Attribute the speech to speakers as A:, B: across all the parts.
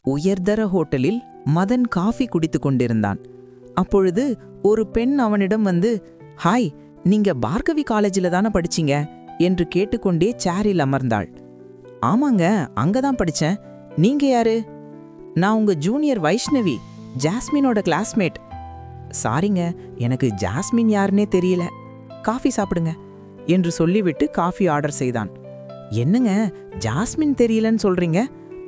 A: உயர்தர ஹோட்டலில் மதன் காஃபி குடித்துக் கொண்டிருந்தான். அப்பொழுது ஒரு பெண் அவனிடம் வந்து, ஹாய், நீங்க பார்கவி காலேஜில் தானே படிச்சீங்க என்று கேட்டுக்கொண்டே சேரில் அமர்ந்தாள். ஆமாங்க, அங்கதான் படிச்சேன். நீங்க யாரு? நான் உங்க ஜூனியர் வைஷ்ணவி, ஜாஸ்மினோட கிளாஸ்மேட். சாரிங்க, எனக்கு ஜாஸ்மின் யாருன்னே தெரியல. காஃபி சாப்பிடுங்க என்று சொல்லிவிட்டு காஃபி ஆர்டர் செய்தான். என்னங்க, ஜாஸ்மின் தெரியலன்னு சொல்றீங்க?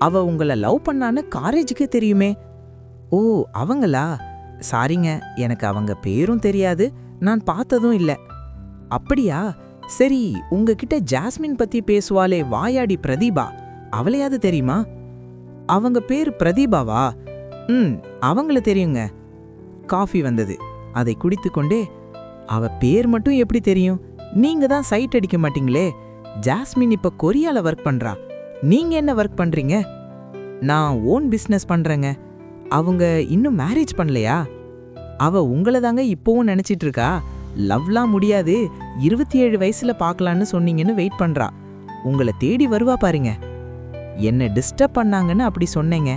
A: அவ உங்களை லவ் பண்ணான்னு காலேஜுக்கு தெரியுமே. ஓ, அவங்களா? சாரிங்க, எனக்கு அவங்க பேரும் தெரியாது, நான் பார்த்ததும் இல்லை. அப்படியா? சரி, உங்ககிட்ட ஜாஸ்மின் பத்தி பேசுவாளே வாயாடி பிரதீபா, அவளையாவது தெரியுமா? அவங்க பேர் பிரதீபாவா? அவங்கள தெரியுங்க. காஃபி வந்தது. அதை குடித்துக்கொண்டே, அவ பேர் மட்டும் எப்படி தெரியும்? நீங்க தான் சைட் அடிக்க மாட்டீங்களே. ஜாஸ்மின் இப்ப கொரியால ஒர்க் பண்றா. நீங்க என்ன ஒர்க் பண்றீங்க? நான் ஓன் பிசினஸ் பண்றேங்க. அவங்க இன்னும் மேரேஜ் பண்ணலையா? அவ உங்களை தாங்க இப்போவும் நினைச்சிட்டு இருக்கா. லவ்லாம் முடியாது, 27 வயசுல பார்க்கலான்னு சொன்னீங்கன்னு வெயிட் பண்றா. உங்களை தேடி வருவா பாருங்க. என்ன டிஸ்டர்ப் பண்ணாங்கன்னு அப்படி சொன்னேங்க.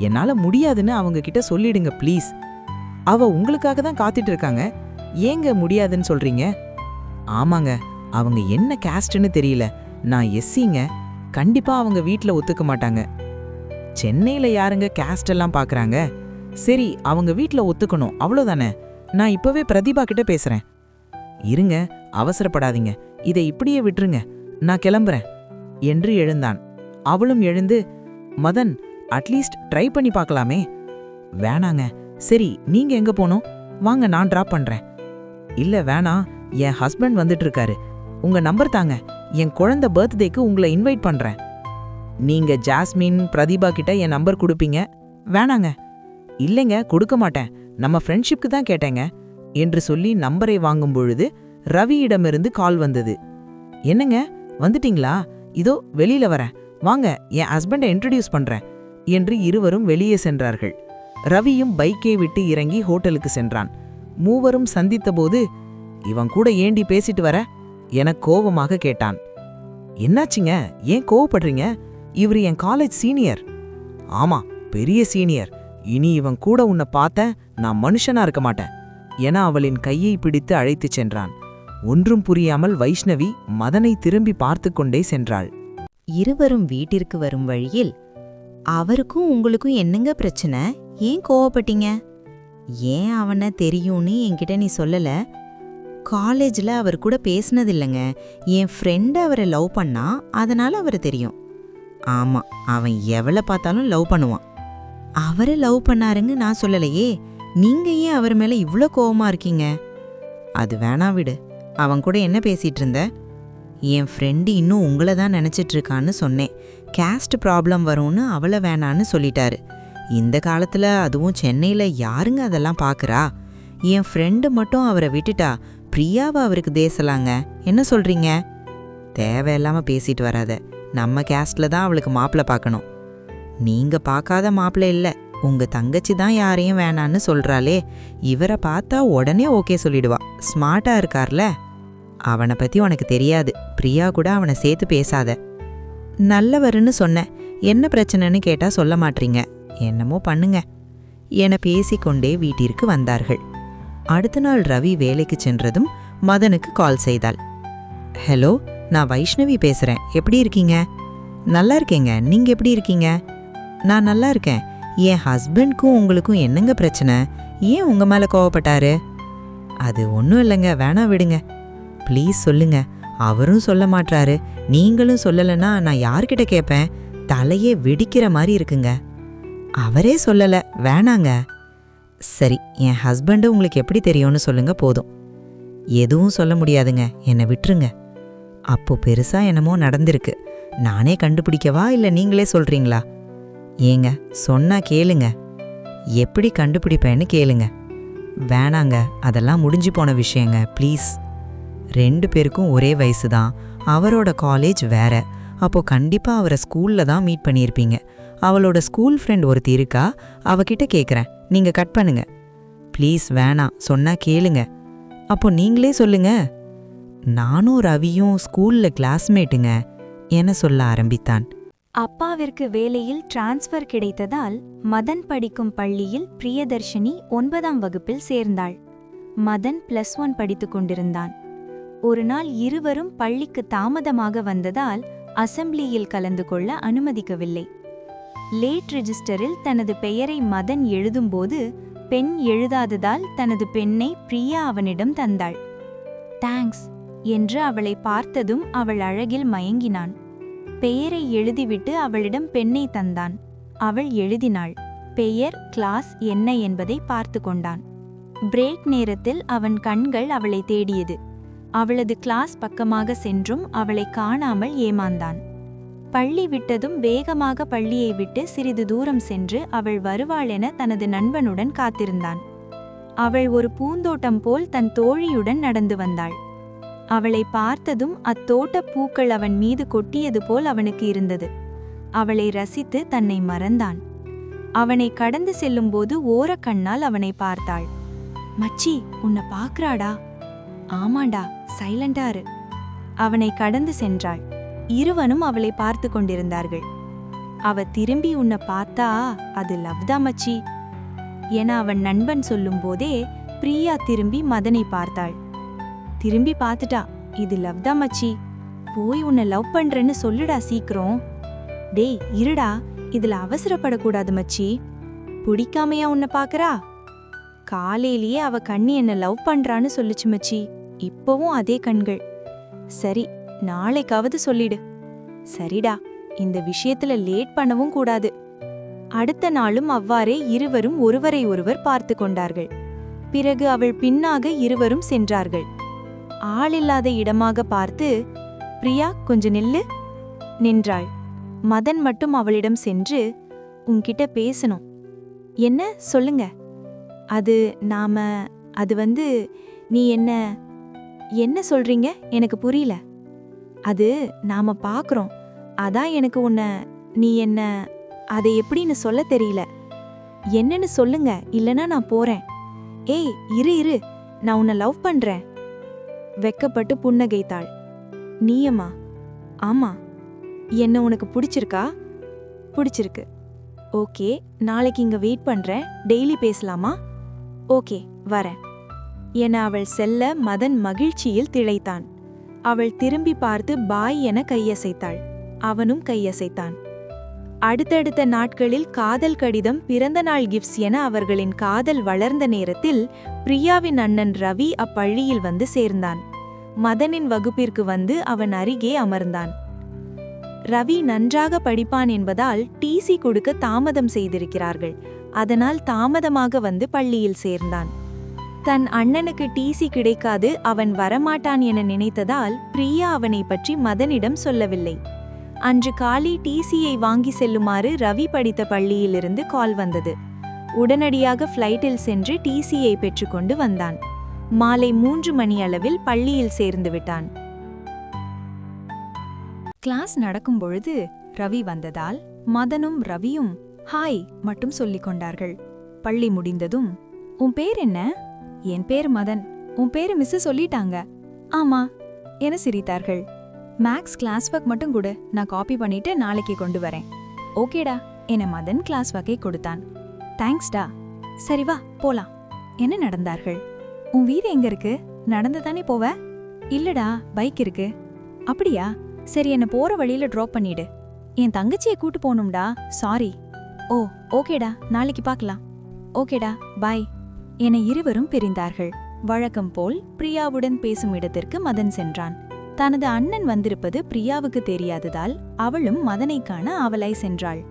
A: என்னால முடியாதுன்னு அவங்க கிட்ட சொல்லிடுங்க ப்ளீஸ். அவ உங்களுக்காக தான் காத்துட்டு இருக்காங்க. ஏங்க முடியாதுன்னு சொல்றீங்க? ஆமாங்க, அவங்க என்ன கேஸ்ட்னு தெரியல. நான் எஸ்சிங்க. கண்டிப்பா அவங்க வீட்ல ஒத்துக்க மாட்டாங்க. சென்னையில யாருங்க கேஸ்ட் எல்லாம் பாக்குறாங்க? சரி, அவங்க வீட்ல ஒத்துக்கணும், அவ்வளோதானே. நான் இப்பவே பிரதீபா கிட்ட பேசுறேன். இருங்க, அவசரப்படாதீங்க, இதை இப்படியே விட்டுருங்க, நான் கிளம்புறேன் என்று எழுந்தான். அவளும் எழுந்து, மதன், அட்லீஸ்ட் ட்ரை பண்ணி பார்க்கலாமே. வேணாங்க. சரி, நீங்க எங்க போனோம்? வாங்க, நான் டிராப் பண்றேன். இல்ல வேணாம், என் ஹஸ்பண்ட் வந்துட்டு இருக்காரு. உங்க நம்பர் தாங்க, என் குழந்தை பர்த்டேக்கு உங்களை இன்வைட் பண்றேன். நீங்க ஜாஸ்மின் பிரதீபா கிட்ட என் நம்பர் கொடுப்பீங்க? வேணாங்க. இல்லைங்க, கொடுக்க மாட்டேன், நம்ம ஃப்ரெண்ட்ஷிப்க்கு தான் கேட்டேங்க என்று சொல்லி நம்பரை வாங்கும் பொழுது ரவியிடமிருந்து கால் வந்தது. என்னங்க, வந்துட்டீங்களா? இதோ வெளியில வரேன், வாங்க, என் ஹஸ்பண்டை இன்ட்ரடியூஸ் பண்றேன் என்று இருவரும் வெளியே சென்றார்கள். ரவியும் பைக்கை விட்டு இறங்கி ஹோட்டலுக்கு சென்றான். மூவரும் சந்தித்தபோது, இவன் கூட ஏண்டி பேசிட்டு வர என கோபமாக கேட்டான். என்னாச்சுங்க, ஏன் கோவப்படுறீங்க? இவர் என் காலேஜ் சீனியர். ஆமா, பெரிய சீனியர். இனி இவன் கூட உன்னை பார்த்தேன், நான் மனுஷனா இருக்க மாட்டேன் என அவளின் கையை பிடித்து அழைத்துச் சென்றான். ஒன்றும் புரியாமல் வைஷ்ணவி மதனை திரும்பி பார்த்து கொண்டே சென்றாள்.
B: இருவரும் வீட்டிற்கு வரும் வழியில், அவருக்கும் உங்களுக்கும் என்னங்க பிரச்சனை? ஏன் கோவப்பட்டீங்க? ஏன் அவனை தெரியும்னு என்கிட்ட நீ சொல்லல? காலேஜில் அவர் கூட பேசினதில்லைங்க. என் ஃப்ரெண்டு அவரை லவ் பண்ணா, அதனால அவரை தெரியும். ஆமாம், அவன் எவளை பார்த்தாலும் லவ் பண்ணுவான். அவரை லவ் பண்ணாருன்னு நான் சொல்லலையே. நீங்க ஏன் அவர் மேலே இவ்வளோ கோவமா இருக்கீங்க? அது வேணா விடு. அவன் கூட என்ன பேசிட்டு இருந்த? என் ஃப்ரெண்டு இன்னும் உங்களை தான் நினச்சிட்டு இருக்கான்னு சொன்னேன். கேஸ்ட் ப்ராப்ளம் வரும்னு அவளை வேணான்னு சொல்லிட்டாரு. இந்த காலத்தில் அதுவும் சென்னையில் யாருங்க அதெல்லாம் பார்க்குறா? என் ஃப்ரெண்டு மட்டும் அவரை விட்டுட்டா பிரியாவை அவருக்கு தேசலாங்க. என்ன சொல்கிறீங்க? தேவையில்லாமல் பேசிட்டு வராத. நம்ம கேஸ்டில் தான் அவளுக்கு மாப்பிள்ளை பார்க்கணும். நீங்கள் பார்க்காத மாப்பிள்ளை இல்லை, உங்கள் தங்கச்சி தான் யாரையும் வேணான்னு சொல்கிறாளே. இவரை பார்த்தா உடனே ஓகே சொல்லிடுவா. ஸ்மார்ட்டாக இருக்கார்ல. அவனை பற்றி உனக்கு தெரியாது. பிரியா கூட அவனை சேர்த்து பேசாத. நல்லவருன்னு சொன்னேன். என்ன பிரச்சனைன்னு கேட்டால் சொல்ல மாட்டீங்க. என்னமோ பண்ணுங்க என பேசிக்கொண்டே வீட்டிற்கு வந்தார்கள். அடுத்த நாள் ரவி வேலைக்கு சென்றதும் மதனுக்கு கால் செய்தாள். ஹலோ, நான் வைஷ்ணவி பேசுகிறேன். எப்படி இருக்கீங்க? நல்லா இருக்கேங்க. நீங்கள் எப்படி இருக்கீங்க? நான் நல்லா இருக்கேன். என் ஹஸ்பண்ட்க்கும் உங்களுக்கும் என்னங்க பிரச்சனை? ஏன் உங்கள் மேலே கோவப்பட்டாரு? அது ஒன்றும் இல்லைங்க, வேணா விடுங்க. ப்ளீஸ் சொல்லுங்க. அவரும் சொல்ல மாட்டாரு, நீங்களும் சொல்லலைன்னா நான் யார்கிட்ட கேட்பேன்? தலையே வெடிக்கிற மாதிரி இருக்குங்க. அவரே சொல்லலை, வேணாங்க. சரி, என் ஹஸ்பண்டு உங்களுக்கு எப்படி தெரியும்னு சொல்லுங்க போதும். எதுவும் சொல்ல முடியாதுங்க, என்னை விட்டுருங்க. அப்போ பெருசாக என்னமோ நடந்திருக்கு. நானே கண்டுபிடிக்கவா இல்லை நீங்களே சொல்கிறீங்களா? ஏங்க, சொன்னா கேளுங்க. எப்படி கண்டுபிடிப்பேன்னு கேளுங்க. வேணாங்க, அதெல்லாம் முடிஞ்சு போன விஷயங்க, ப்ளீஸ். 2 பேருக்கும் ஒரே வயசு தான். அவரோட காலேஜ் வேற. அப்போ கண்டிப்பாக அவரை ஸ்கூலில் தான் மீட் பண்ணியிருப்பீங்க. அவளோட ஸ்கூல் ஃப்ரெண்ட் ஒருத்தி இருக்கா, அவகிட்ட கேட்குறேன். நீங்கள் கட் பண்ணுங்க ப்ளீஸ். வேணாம், சொன்னா கேளுங்க. அப்போ நீங்களே சொல்லுங்க. நானும் ரவியும் ஸ்கூலில் கிளாஸ்மேட்டுங்க என சொல்ல ஆரம்பித்தான்.
C: அப்பாவிற்கு வேலையில் டிரான்ஸ்ஃபர் கிடைத்ததால் மதன் படிக்கும் பள்ளியில் பிரியதர்ஷினி 9ஆம் வகுப்பில் சேர்ந்தாள். மதன் +1 படித்துக் கொண்டிருந்தான். ஒரு நாள் இருவரும் பள்ளிக்கு தாமதமாக வந்ததால் அசெம்பிளியில் கலந்து கொள்ள அனுமதிக்கவில்லை. லேட் ரெஜிஸ்டரில் தனது பெயரை மதன் எழுதும்போது பெண் எழுதாததால் தனது பெண்ணை பிரியா அவனிடம் தந்தாள். தேங்க்ஸ் என்று அவளை பார்த்ததும் அவள் அழகில் மயங்கினான். பெயரை எழுதிவிட்டு அவளிடம் பெண்ணை தந்தான். அவள் எழுதினாள். பெயர், கிளாஸ் என்ன என்பதை பார்த்து கொண்டான். பிரேக் நேரத்தில் அவன் கண்கள் அவளை தேடியது. அவளது கிளாஸ் பக்கமாக சென்றும் அவளை காணாமல் ஏமாந்தான். பள்ளி விட்டதும் வேகமாக பள்ளியை விட்டு சிறிது தூரம் சென்று அவள் வருவாளென தனது நண்பனுடன் காத்திருந்தான். அவள் ஒரு பூந்தோட்டம் போல் தன் தோழியுடன் நடந்து வந்தாள். அவளை பார்த்ததும் அத்தோட்ட பூக்கள் அவன் மீது கொட்டியது போல் அவனுக்கு இருந்தது. அவளை ரசித்து தன்னை மறந்தான். அவனை கடந்து செல்லும்போது ஓரக்கண்ணால் அவனை பார்த்தாள். மச்சி, உன்னை பாக்குறாடா? ஆமாண்டா, சைலண்டா இரு. அவனை கடந்து சென்றாள். இருவனும் அவளை பார்த்து கொண்டிருந்தார்கள். அவ திரும்பி உன்னை பார்த்தா அது லவ்தா மச்சி என அவன் நண்பன் சொல்லும்போதே பிரியா திரும்பி மதனை பார்த்தாள். திரும்பி பார்த்துட்டா, இது லவ்தா மச்சி, போய் உன்னை லவ் பண்றேன்னு சொல்லுடா சீக்கிரம். டேய் இருடா, இதுல அவசரப்படக்கூடாது மச்சி. பிடிக்காமையா உன்னை பாக்குறா? காலையிலேயே அவ கண்ணி என்ன லவ் பண்றான்னு சொல்லுச்சு மச்சி. இப்பவும் அதே கண்கள். சரி, நாளைக்காவது சொல்லிடு. சரிடா, இந்த விஷயத்துல லேட் பண்ணவும் கூடாது. அடுத்த நாளும் அவ்வாறே இருவரும் ஒருவரை ஒருவர் பார்த்து கொண்டார்கள். பிறகு அவள் பின்னாக இருவரும் சென்றார்கள். ஆளில்லாத இடமாக பார்த்து, பிரியா கொஞ்ச நில்லு நின்றாள். மதன் மட்டும் அவளிடம் சென்று, உன்கிட்ட பேசணும். என்ன சொல்லுங்க? அது நீ என்ன சொல்றீங்க? எனக்கு புரியல. அது நாம பாக்குறோம். அதான் எனக்கு நீ அதை எப்படின்னு சொல்ல தெரியல. என்னன்னு சொல்லுங்க, இல்லனா நான் போறேன். ஏய் இரு, நான் உன்னை லவ் பண்றேன். வெக்கப்பட்டு புன்னகைத்தாள். நீயம்மா? ஆமா. என்ன உனக்கு பிடிச்சிருக்கா? பிடிச்சிருக்கு. ஓகே, நாளைக்கு இங்க வெயிட் பண்றேன். டெய்லி பேசலாமா? ஓகே, வரேன் என அவள் செல்ல மதன் மகிழ்ச்சியில் திளைத்தான். அவள் திரும்பி பார்த்து பாய் என கையசைத்தாள். அவனும் கையசைத்தான். அடுத்தடுத்த நாட்களில் காதல் கடிதம், பிறந்தநாள் கிஃப்ட்ஸ் என அவர்களின் காதல் வளர்ந்த நேரத்தில் பிரியாவின் அண்ணன் ரவி அப்பள்ளியில் வந்து சேர்ந்தான். மதனின் வகுப்பிற்கு வந்து அவன் அருகே அமர்ந்தான். ரவி நன்றாக படிப்பான் என்பதால் டிசி கொடுக்க தாமதம் செய்திருக்கிறார்கள். அதனால் தாமதமாக வந்து பள்ளியில் சேர்ந்தான். தன் அண்ணனுக்கு டிசி கிடைக்காது, அவன் வரமாட்டான் என நினைத்ததால் பிரியா அவனை பற்றி மதனிடம் சொல்லவில்லை. அன்று காலை டிசியை வாங்கி செல்லுமாறு ரவி படித்த பள்ளியிலிருந்து கால் வந்தது. உடனடியாக ஃப்ளைட்டில் சென்று டிசியை பெற்றுக்கொண்டு வந்தான். மாலை 3 மணி அளவில் பள்ளியில் சேர்ந்து விட்டான். கிளாஸ் நடக்கும் பொழுது ரவி வந்ததால் மதனும் ரவியும் ஹாய் மட்டும் சொல்லிக் கொண்டார்கள். பள்ளி முடிந்ததும், உன் பேர் என்ன? என் பேர் மதன். உன் பேரு மிஸ் சொல்லிட்டாங்க. ஆமா என சிரித்தார்கள். மேக்ஸ் கிளாஸ் ஒர்க் மட்டும் கொடு, நான் காப்பி பண்ணிட்டு நாளைக்கு கொண்டு வரேன். ஓகேடா என மதன் கிளாஸ் ஒர்க்கை கொடுத்தான். தேங்க்ஸ்டா. சரி வா போலாம். என்ன நடந்தார்கள்? உன் வீடு எங்க இருக்கு? நடந்துதானே போவ? இல்லடா, பைக் இருக்கு. அப்படியா? சரி, என்ன போற வழியில டிராப் பண்ணிடு. என் தங்கச்சியை கூட்டு போகணும்டா. சாரி. ஓ ஓகேடா, நாளைக்கு பார்க்கலாம். ஓகேடா, பாய் என இருவரும் பிரிந்தார்கள். வழக்கம் போல் பிரியாவுடன் பேசும் இடத்திற்கு மதன் சென்றான். தனது அண்ணன் வந்திருப்பது பிரியாவுக்கு தெரியாததால் அவளும் மதனை காண ஆவலாய் சென்றாள்.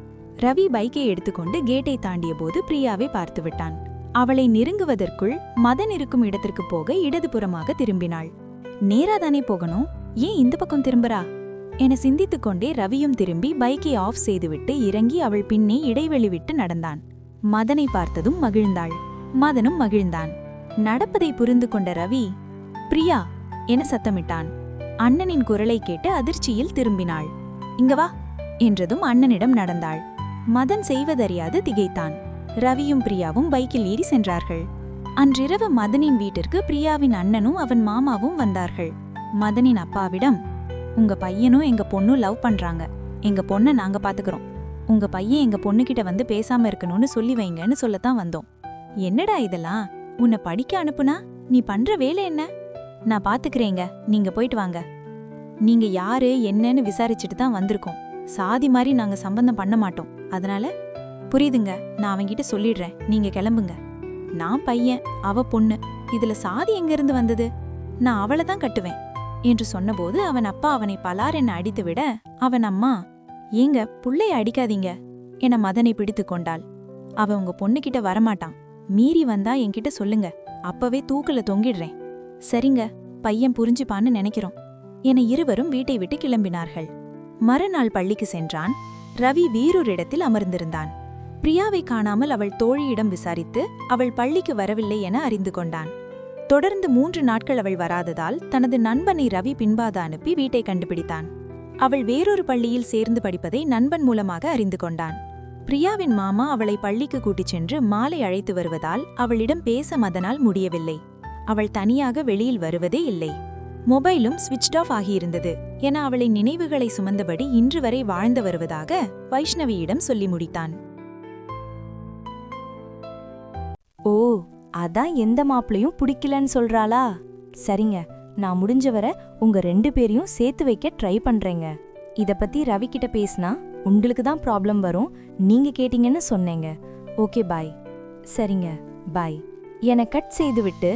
C: ரவி பைக்கை எடுத்துக்கொண்டு கேட்டை தாண்டிய போது பிரியாவை பார்த்து விட்டான். அவளை நெருங்குவதற்குள் மதன் இருக்கும் இடத்திற்கு போக இடதுபுறமாக திரும்பினாள். நேராதானே போகணும், ஏன் இந்த பக்கம் திரும்புறா என சிந்தித்துக் கொண்டே ரவியும் திரும்பி பைக்கை ஆஃப் செய்துவிட்டு இறங்கி அவள் பின்னே இடைவெளி விட்டு நடந்தான். மதனை பார்த்ததும் மகிழ்ந்தாள். மதனும் மகிழ்ந்தான். நடப்பதை புரிந்து கொண்ட ரவி பிரியா என சத்தமிட்டான். அண்ணனின் குரலை கேட்டு அதிர்ச்சியில் திரும்பினாள். இங்க வா என்றதும் அண்ணனிடம் நடந்தாள். மதன் செய்வதறியாது திகைத்தான். ரவியும் பிரியாவும் பைக்கில் ஏறி சென்றார்கள். அன்றிரவு மதனின் வீட்டிற்கு பிரியாவின் அண்ணனும் அவன் மாமாவும் வந்தார்கள். மதனின் அப்பாவிடம், உங்க பையனும் எங்க பொண்ணும் லவ் பண்றாங்க, எங்க பொண்ணை நாங்க பாத்துக்கிறோம். உங்க பையன் எங்க பொண்ணுகிட்ட வந்து பேசாம இருக்கணும்னு சொல்லி வைங்கன்னு சொல்லத்தான் வந்தோம். என்னடா இதெல்லாம்? உன்னை படிக்க அனுப்புனா நீ பண்ற வேலை என்ன? நான் பாத்துக்கிறேங்க, நீங்க போயிட்டு வாங்க. நீங்க யாரு என்னன்னு விசாரிச்சுட்டு தான் வந்திருக்கோம். சாதி மாதிரி நாங்க சம்பந்தம் பண்ண மாட்டோம். அதனால புரியுதுங்க, நான் அவன்கிட்ட சொல்லிடுறேன், நீங்க கிளம்புங்க. நான் பையன், அவ பொண்ணு, இதுல சாதி எங்க இருந்து வந்தது? நான் அவளை தான் கட்டுவேன் என்று சொன்னபோது அவன் அப்பா அவனை பலார் என அடித்து விட அவன் அம்மா, ஏங்க புள்ளைய அடிக்காதீங்க என மதனை பிடித்து கொண்டாள். அவன் உங்க பொண்ணுகிட்ட வரமாட்டான், மீறி வந்தா என்கிட்ட சொல்லுங்க, அப்பவே தூக்குல தொங்கிடுறேன். சரிங்க, பையன் புரிஞ்சுப்பான்னு நினைக்கிறோம் என இருவரும் வீட்டை விட்டு கிளம்பினார்கள். மறுநாள் பள்ளிக்கு சென்றான். ரவி வேறொரிடத்தில் அமர்ந்திருந்தான். பிரியாவை காணாமல் அவள் தோழியிடம் விசாரித்து அவள் பள்ளிக்கு வரவில்லை என அறிந்து கொண்டான். தொடர்ந்து 3 நாட்கள் அவள் வராததால் தனது நண்பனை ரவி பின்பாத அனுப்பி வீட்டை கண்டுபிடித்தான். அவள் வேறொரு பள்ளியில் சேர்ந்து படிப்பதை நண்பன் மூலமாக அறிந்து கொண்டான். பிரியாவின் மாமா அவளை பள்ளிக்கு கூட்டிச் சென்று மாலை அழைத்து வருவதால் அவளிடம் பேச மதனால் முடியவில்லை. அவள் தனியாக வெளியில் வருவதே இல்லை. மொபைலும் ஸ்விட்ச் ஆஃப் ஆகியிருந்தது என அவளை நினைவுகளை சுமந்தபடி இன்று வரை வாழ்ந்து வருவதாக வைஷ்ணவியிடம் சொல்லி முடித்தான்.
D: ஓ, அதான் எந்த மாப்பிளையும் பிடிக்கலன்னு சொல்றாளா? சரிங்க, நான் முடிஞ்சவரை உங்க 2 பேரையும் சேர்த்து வைக்க ட்ரை பண்றேங்க. இத பத்தி ரவி கிட்ட பேசினா உங்களுக்கு தான் ப்ராப்ளம் வரும், நீங்க கேட்டீங்கன்னு சொன்னேங்க. Okay bye. சரிங்க பாய் என கட் செய்துவிட்டு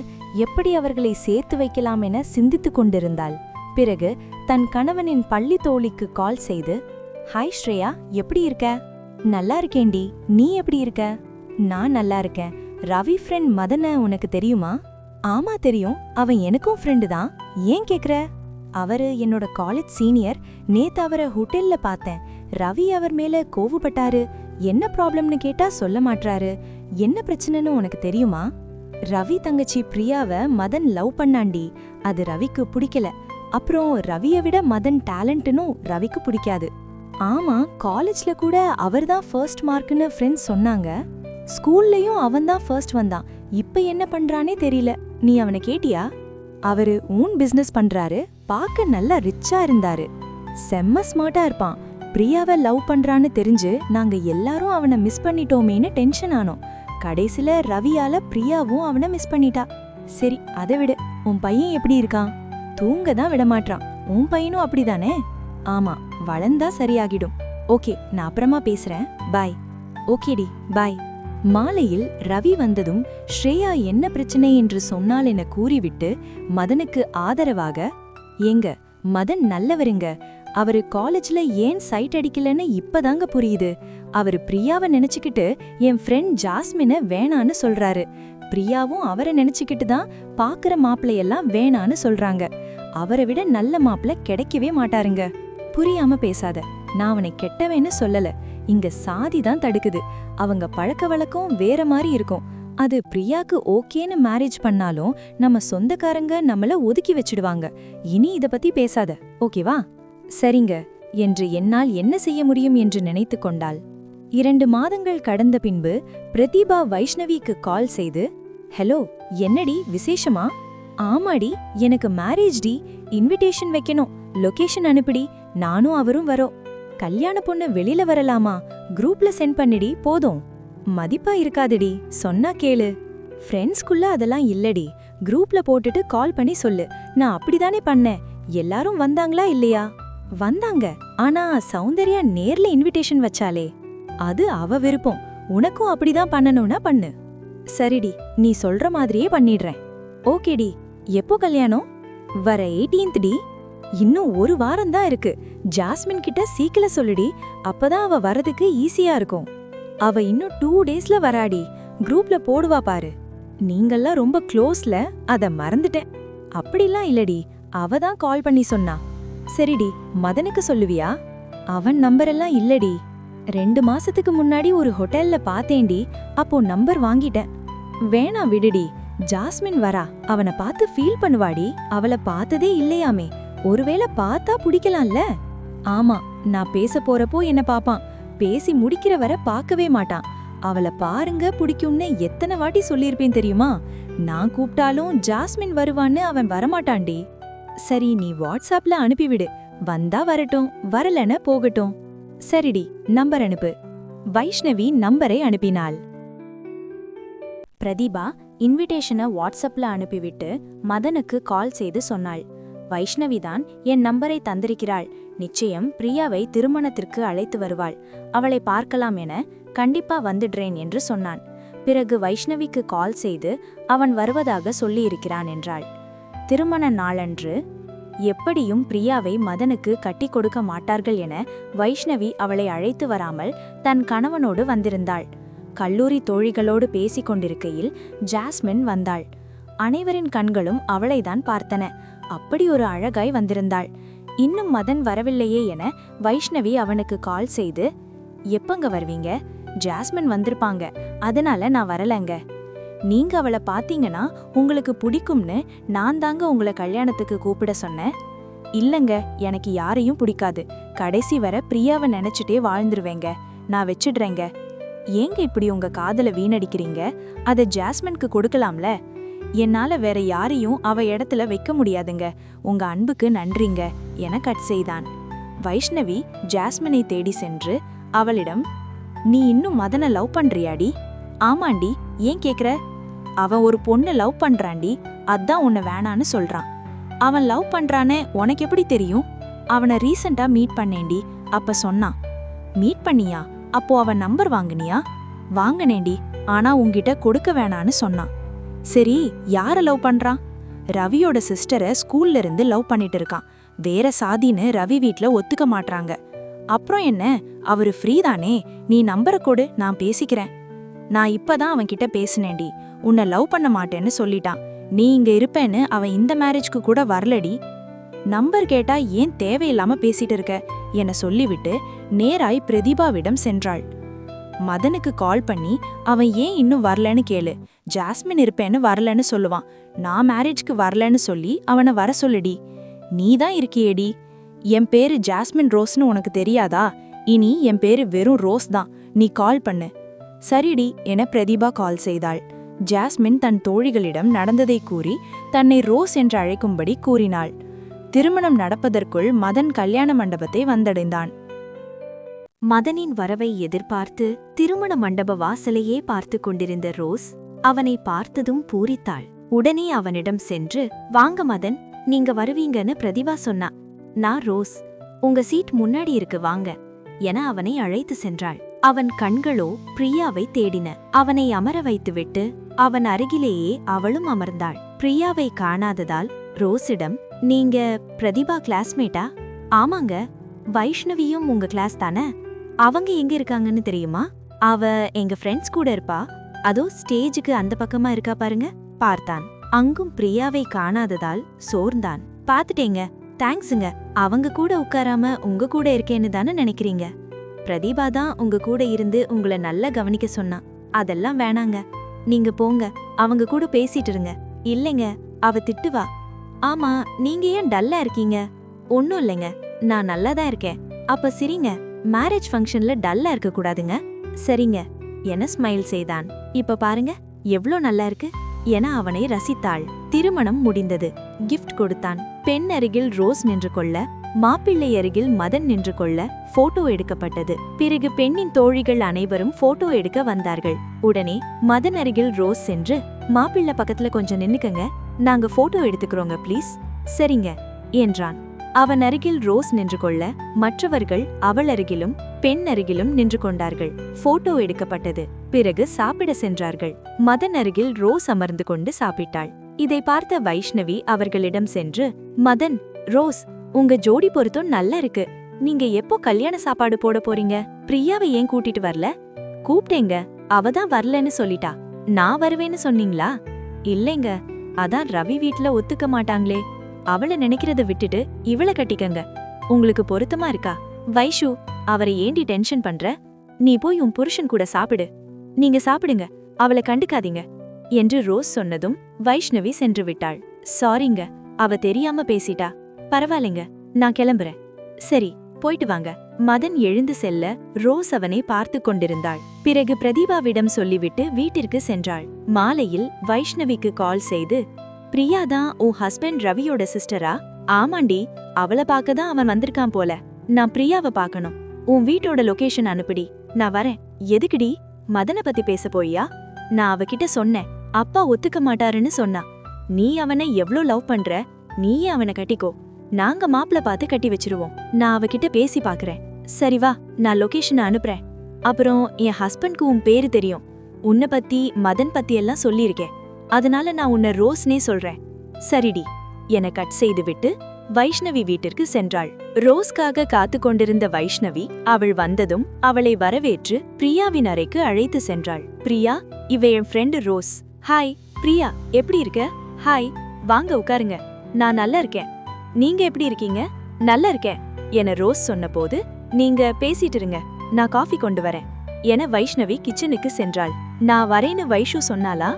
D: எப்படி அவர்களை சேர்த்து வைக்கலாம் என சிந்தித்து கொண்டிருந்தாள். பிறகு தன் கணவனின் பள்ளி தோழிக்கு கால் செய்து, ஹாய் ஸ்ரேயா, எப்படி இருக்க? நல்லா இருக்கேன்டி, நீ எப்படி இருக்க? நான் நல்லா இருக்கேன். ரவி ஃப்ரெண்ட் மதன உனக்கு தெரியுமா? ஆமா தெரியும், அவன் எனக்கும் ஃப்ரெண்டு தான். ஏன் கேக்குற? அவரு என்னோட காலேஜ் சீனியர். நேத்து அவரை ஹோட்டல்ல பார்த்தேன். ரவி அவர் மேல கோவப்பட்டாரு. என்ன ப்ராப்ளம்னு கேட்டா சொல்ல மாட்றாரு. என்ன பிரச்சனைன்னு உனக்கு தெரியுமா? ரவி தங்கச்சி பிரியாவை மதன் லவ் பண்ணாண்டி. அது ரவிக்கு பிடிக்கல. அப்புறம் ரவியை விட மதன் டேலண்ட்னும் ரவிக்கு பிடிக்காது. ஆமா, காலேஜ்ல கூட அவர்தான் ஃபர்ஸ்ட் மார்க்னு ஃப்ரெண்ட்ஸ் சொன்னாங்க. ஸ்கூல்லையும் அவன்தான் ஃபர்ஸ்ட் வந்தான். இப்ப என்ன பண்றானே தெரியல. நீ அவனை கேட்டியா? அவரு ஓன் பிசினஸ் பண்றாரு. பார்க்க நல்லா ரிச்சா இருந்தாரு. செம்ம ஸ்மார்ட்டா இருப்பான். பிரியாவை லவ் பண்றான்னு தெரிஞ்சு நாங்க எல்லாரும் அவனை மிஸ் பண்ணிட்டோமேன்னு டென்ஷன் ஆனோம். கடைசில ரவியால பிரியாவும் அவனை மிஸ் பண்ணிட்டா. சரி, அதை விடு. உன் பையன் எப்படி இருக்கான்? தூங்க தான் விட மாட்டான். உன் பையனும் அப்படிதானே? ஆமா, வளர்ந்தா சரியாகிடும். ஓகே, நான் அப்புறமா பேசுறேன். பாய். ஓகேடி, பாய். மாலையில் ரவி வந்ததும் ஸ்ரேயா என்ன பிரச்சனை என்று சொன்னாள் என கூறிவிட்டு மதனுக்கு ஆதரவாக, ஏங்க மதன் நல்லவருங்க. அவரு காலேஜ்ல ஏன் சைட் அடிக்கலன்னு இப்பதாங்க புரியுது. அவரு பிரியாவை நினைச்சுக்கிட்டு என் ஃப்ரெண்ட் ஜாஸ்மினை வேணான்னு சொல்றாரு. பிரியாவும் அவரை நினைச்சுக்கிட்டு தான் பாக்குற மாப்பிள்ளையெல்லாம் வேணான்னு சொல்றாங்க. அவரை விட நல்ல மாப்பிள்ளை கிடைக்கவே மாட்டாருங்க. புரியாம பேசாத. நான் அவனை கெட்டவேன்னு சொல்லல. இங்க சாதி தான் தடுக்குது. அவங்க பழக்க வழக்கம் வேற மாதிரி இருக்கும். அது பிரியாக்கு ஓகேன்னு மேரேஜ் பண்ணாலும் நம்ம சொந்தக்காரங்க நம்மள ஒதுக்கி வச்சிடுவாங்க. இனி இத பத்தி பேசாத, ஓகேவா? சரிங்க என்று என்னால் என்ன செய்ய முடியும் என்று நினைத்து கொண்டாள். 2 மாதங்கள் கடந்த பின்பு பிரதீபா வைஷ்ணவிக்கு கால் செய்து, ஹலோ, என்னடி விசேஷமா? ஆமாடி, எனக்கு மேரேஜ் டி. இன்விடேஷன் வைக்கணும். லொகேஷன் அனுப்பிடி. நானும் அவரும் வரோம். கல்யாண பொண்ணு வெளியில வரலாமா? குரூப்ல சென்ட் பண்ணிடி, போதும். மதிப்பா இருக்காதுடி, சொன்னா கேளு. ஃப்ரெண்ட்ஸ்குள்ள அதெல்லாம் இல்லடி. குரூப்ல போட்டுட்டு கால் பண்ணி சொல்லு. நான் அப்படிதானே பண்ணேன். எல்லாரும் வந்தாங்களா இல்லையா? வந்தாங்க. ஆனா சௌந்தர்யா நேர்ல இன்விடேஷன் வச்சாலே. அது அவ விருப்பம். உனக்கும் அப்படிதான் பண்ணணும்னா பண்ணு. சரிடி, நீ சொல்ற மாதிரியே பண்ணிடுறேன். ஓகேடி. எப்போ கல்யாணம்? வர 18th டி. இன்னும் 1 வாரம் தான் இருக்கு. ஜாஸ்மின் கிட்ட சீக்கிர சொல்லுடி. அப்பதான் அவ வரதுக்கு ஈஸியா இருக்கும். அவ இன்னும் 2 டேஸ்ல வராடி. குரூப்ல போடுவா பாரு. நீங்கெல்லாம் ரொம்ப க்ளோஸ்ல, அத மறந்துட்டேன். அப்படிலாம் இல்லடி, அவ தான் கால் பண்ணி சொன்னா. சரிடி, மதனுக்கு சொல்லுவியா? அவன் நம்பரெல்லாம் இல்லடி. 2 மாசத்துக்கு முன்னாடி ஒரு ஹோட்டல்ல பார்த்தேன்டி. அப்போ நம்பர் வாங்கிட்டேன். வேணா விடுடி. ஜாஸ்மின் வரா, அவனை பார்த்து ஃபீல் பண்ணுவாடி. அவளை பார்த்ததே இல்லையாமே. ஒருவேளை பார்த்தா பிடிக்கலாம்ல? ஆமா, நான் பேச போறப்போ என்ன பாப்பான். பேசி முடிக்கிற வரை பார்க்கவே மாட்டான். அவளை பாருங்க பிடிக்கும்னு எத்தனை வாட்டி சொல்லியிருப்பேன் தெரியுமா? நான் கூப்பிட்டாலும் ஜாஸ்மின் வருவான்னு அவன் வரமாட்டான்டி. சரி, நீ வாட்ஸ்அப்ல அனுப்பிவிடு. வந்தா வரட்டும், வரலன போகட்டும். சரிடி, நம்பர் அனுப்பு. வைஷ்ணவி நம்பரை அனுப்பினாள். பிரதீபா இன்விடேஷனை வாட்ஸ்அப்ல அனுப்பிவிட்டு மதனுக்கு கால் செய்து சொன்னாள். வைஷ்ணவிதான் என் நம்பரை தந்திருக்கிறாள். நிச்சயம் பிரியாவை திருமணத்திற்கு அழைத்து வருவாள். அவளை பார்க்கலாம் என கண்டிப்பா வந்துடுறேன் என்று சொன்னான். பிறகு வைஷ்ணவிக்கு கால் செய்து அவன் வருவதாக சொல்லியிருக்கிறான் என்றாள். திருமண நாளன்று எப்படியும் பிரியாவை மதனுக்கு கட்டி கொடுக்க மாட்டார்கள் என வைஷ்ணவி அவளை அழைத்து வராமல் தன் கணவனோடு வந்திருந்தாள். கல்லூரி தோழிகளோடு பேசிக் கொண்டிருக்கையில் ஜாஸ்மின் வந்தாள். அனைவரின் கண்களும் அவளைதான் பார்த்தன. அப்படி ஒரு அழகாய் வந்திருந்தாள். இன்னும் மதன் வரவில்லையே என வைஷ்ணவி அவனுக்கு கால் செய்து, எப்பங்க வருவீங்க? ஜாஸ்மின் வந்திருப்பாங்க, அதனால நான் வரலங்க. நீங்க அவளை பாத்தீங்கன்னா உங்களுக்கு பிடிக்கும்னு நான் தாங்க உங்களை கல்யாணத்துக்கு கூப்பிட சொன்னேன். இல்லங்க, எனக்கு யாரையும் பிடிக்காது. கடைசி வர பிரியாவை நினைச்சிட்டே வாழ்ந்துருவேங்க. நான் வச்சிடுறேங்க. ஏங்க இப்படி உங்க காதலை வீணடிக்கிறீங்க? அதை ஜாஸ்மின்க்கு கொடுக்கலாம்ல. என்னால வேற யாரையும் அவ இடத்துல வைக்க முடியாதுங்க. உங்க அன்புக்கு நன்றிங்க என கட் செய்தான். வைஷ்ணவி ஜாஸ்மினை தேடி சென்று அவளிடம், நீ இன்னும் மதனை லவ் பண்றியாடி? ஆமாண்டி, ஏன் கேக்குற? அவன் ஒரு பொண்ணை லவ் பண்றான்டி, அதான் உன்னை வேணான்னு சொல்றான். அவன் லவ் பண்றானே உனக்கு எப்படி தெரியும்? அவனை ரீசெண்டா மீட் பண்ணேண்டி, அப்ப சொன்னான். மீட் பண்ணியா? அப்போ அவன் நம்பர் வாங்குனியா? வாங்கினேண்டி, ஆனா உன்கிட்ட கொடுக்க வேணான்னு சொன்னான். சரி, யார லவ் பண்றான்? ரவியோட சிஸ்டரை ஸ்கூல்ல இருந்து லவ் பண்ணிட்டு இருக்கான். வேற சாதின்னு ரவி வீட்ல ஒத்துக்க மாட்றாங்க. அப்புறம் என்ன, அவரு ஃப்ரீ தானே, நீ நம்பரை கொடு, நான் பேசிக்கிறேன். நான் இப்பதான் அவன்கிட்ட பேசினேன்டி, உன்னை லவ் பண்ண மாட்டேன்னு சொல்லிட்டான். நீ இங்க இருப்பேன்னு அவன் இந்த மேரேஜ்க்கு கூட வரலடி. நம்பர் கேட்டா ஏன் தேவையில்லாம பேசிட்டு இருக்க என சொல்லிவிட்டு நேராய் பிரதீபாவிடம் சென்றாள். மதனுக்கு கால் பண்ணி அவன் ஏன் இன்னும் வரலன்னு கேளு. ஜாஸ்மின் இருப்பேன்னு வரலன்னு சொல்லுவான். நான் மேரேஜ்க்கு வரலன்னு சொல்லி அவனை வர சொல்லுடி. நீதான் இருக்கியேடி. என் பேரு ஜாஸ்மின் ரோஸ்னு உனக்கு தெரியாதா? இனி என் பேரு வெறும் ரோஸ் தான். நீ கால் பண்ணு. சரிடி என பிரதீபா கால் செய்தாள். ஜாஸ்மின் தன் தோழிகளிடம் நடந்ததை கூறி தன்னை ரோஸ் என்று அழைக்கும்படி கூறினாள். திருமணம் நடப்பதற்குள் மதன் கல்யாண மண்டபத்தை வந்தடைந்தான்.
C: மதனின் வரவை எதிர்பார்த்து திருமண மண்டப வாசலையே பார்த்து கொண்டிருந்த ரோஸ் அவனை பார்த்ததும் பூரித்தாள். உடனே அவனிடம் சென்று, வாங்க மதன், நீங்க வருவீங்கன்னு பிரதிபா சொன்னா. நான் ரோஸ், உங்க சீட் முன்னாடி இருக்கு, வாங்க என அவனை அழைத்து சென்றாள். அவன் கண்களோ பிரியாவை தேடின. அவனை அமர வைத்துவிட்டு அவன் அருகிலேயே அவளும் அமர்ந்தாள். பிரியாவை காணாததால் ரோஸிடம், நீங்க பிரதிபா கிளாஸ்மேட்டா? ஆமாங்க. வைஷ்ணவியும் உங்க கிளாஸ் தானே? அவங்க எங்க இருக்காங்கன்னு தெரியுமா? அவ எங்க ஃப்ரெண்ட்ஸ் கூட இருப்பா. அதோ ஸ்டேஜுக்கு அந்த பக்கமா இருக்கா பாருங்க. பார்த்தான். அங்கும் பிரியாவை காணாததால் சோர்ந்தான். பாத்துட்டேங்க, தேங்க்ஸுங்க. அவங்க கூட உட்காராம உங்க கூட இருக்கேன்னு தானே நினைக்கிறீங்க? பிரதீபா தான் உங்க கூட இருந்து உங்களை நல்லா கவனிக்க சொன்னா. அதெல்லாம் வேணாங்க, நீங்க போங்க, அவங்க கூட பேசிட்டு இருங்க. இல்லைங்க, அவ திட்டுவா. ஆமா, நீங்க ஏன் டல்லா இருக்கீங்க? ஒன்னும் இல்லைங்க, நான் நல்லாதான் இருக்கேன். அப்ப சிரிங்க, மேரேஜ் ஃபங்க்ஷன்ல டல்லா இருக்க கூடாதுங்க. சரிங்க என ஸ்மைல் செய்தான். இப்ப பாருங்க எவ்ளோ நல்லா இருக்கு என அவனை ரசித்தாள். திருமணம் முடிந்தது. கிஃப்ட் கொடுத்தான். பெண் அருகில் ரோஸ் நின்று கொள்ள, மாப்பிள்ளை அருகில் மதன் நின்று கொள்ள போட்டோ எடுக்கப்பட்டது. பிறகு பெண்ணின் தோழிகள் அனைவரும் போட்டோ எடுக்க வந்தார்கள். உடனே மதன் அருகில் ரோஸ் சென்று, மாப்பிள்ளை பக்கத்துல கொஞ்சம் நின்னுக்கங்க, நாங்க போட்டோ எடுத்துக்கிறோங்க ப்ளீஸ். சரிங்க என்றான். அவன் அருகில் ரோஸ் நின்று கொள்ள மற்றவர்கள் அவள் அருகிலும் பெண் அருகிலும் நின்று கொண்டார்கள். போட்டோ எடுக்கப்பட்டது. பிறகு சாப்பிட சென்றார்கள். மதன் அருகில் ரோஸ் அமர்ந்து கொண்டு சாப்பிட்டாள். இதை பார்த்த வைஷ்ணவி அவர்களிடம் சென்று, மதன், ரோஸ், உங்க ஜோடி பொருத்தம் நல்லா இருக்கு. நீங்க எப்போ கல்யாண சாப்பாடு போட போறீங்க? பிரியாவை ஏன் கூட்டிட்டு வரல? கூப்பிட்டேங்க, அவதான் வரலன்னு சொல்லிட்டா. நான் வருவேன்னு சொன்னீங்களா? இல்லைங்க, அதான் ரவி வீட்ல ஒத்துக்க மாட்டாங்களே. அவளை நினைக்கிறத விட்டுட்டு இவளை கட்டிக்கங்க. உங்களுக்கு பொருத்தமா இருக்கா? வைஷு, அவரை ஏண்டி டென்ஷன் பண்ற? நீ போய் உன் புருஷன் கூட சாப்பிடு. நீங்க சாப்பிடுங்க, அவளை கண்டுக்காதீங்க என்று ரோஸ் சொன்னதும் வைஷ்ணவி சென்று விட்டாள். சாரிங்க, அவ தெரியாம பேசிட்டா. பரவாயில்லைங்க, நான் கிளம்புறேன். சரி, போயிட்டு வாங்க. மதன் எழுந்து செல்ல ரோஸ் அவனை பார்த்து கொண்டிருந்தாள். பிறகு பிரதீபாவிடம் சொல்லிவிட்டு வீட்டிற்கு சென்றாள். மாலையில் வைஷ்ணவிக்கு கால் செய்து, பிரியாதான் உன் ஹஸ்பண்ட் ரவியோட சிஸ்டரா? ஆமாண்டி, அவளை பார்க்கதான் அவன் வந்திருக்கான் போல. நான் பிரியாவை பார்க்கணும்.
D: உன் வீட்டோட லொகேஷன் அனுப்புடி, நான் வரேன். எதுக்குடி? மதனை பத்தி பேச போய்யா? நான் அவகிட்ட சொன்னேன், அப்பா ஒத்துக்க மாட்டாருன்னு சொன்னா. நீ அவனை எவ்ளோ லவ் பண்ற, நீயே அவனை கட்டிக்கோ, நாங்க மாப்பிள பார்த்து கட்டி வச்சிருவோம். நான் அவகிட்ட பேசி பாக்குறேன். சரி வா, நான் லொகேஷனை அனுப்புறேன். அப்புறம் என் ஹஸ்பண்ட்க்கு உன் பேரு தெரியும், உன்னை பத்தி மதன் பத்தி எல்லாம் சொல்லியிருக்கேன். அதனால நான் உன்னை ரோஸ்னே சொல்றேன். சரிடி என கட் செய்து விட்டு வைஷ்ணவி வீட்டிற்கு சென்றாள். ரோஸ்காக காத்து கொண்டிருந்த வைஷ்ணவி அவள் வந்ததும் அவளை வரவேற்று பிரியாவின் அறைக்கு அழைத்து சென்றாள். பிரியா, இவ என் ஃப்ரெண்டு ரோஸ். ஹாய் பிரியா, எப்படி இருக்க? ஹாய், வாங்க உட்காருங்க. நான் நல்லா இருக்கேன், நீங்க எப்படி இருக்கீங்க? நல்லா இருக்கேன் என ரோஸ் சொன்னபோது, நீங்க பேசிட்டு இருங்க, நான் காஃபி கொண்டு வரேன் என வைஷ்ணவி கிச்சனுக்கு சென்றாள். நான் வரேன்னு வைஷு சொன்னாலா?